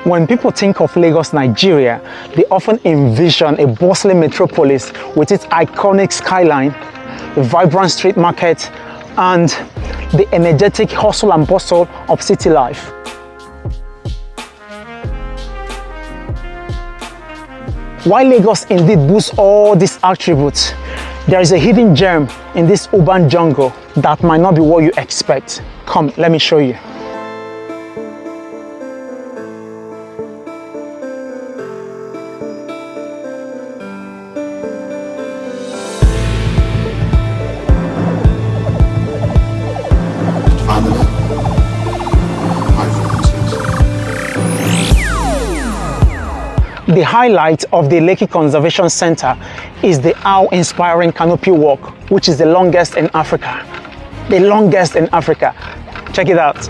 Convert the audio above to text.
When people think of Lagos, Nigeria, they often envision a bustling metropolis with its iconic skyline, a vibrant street market, and the energetic hustle and bustle of city life. While Lagos indeed boasts all these attributes, there is a hidden gem in this urban jungle that might not be what you expect. Come, let me show you. The highlight of the Lekki Conservation Center is the awe-inspiring canopy walk, which is the longest in Africa. The longest in Africa. Check it out.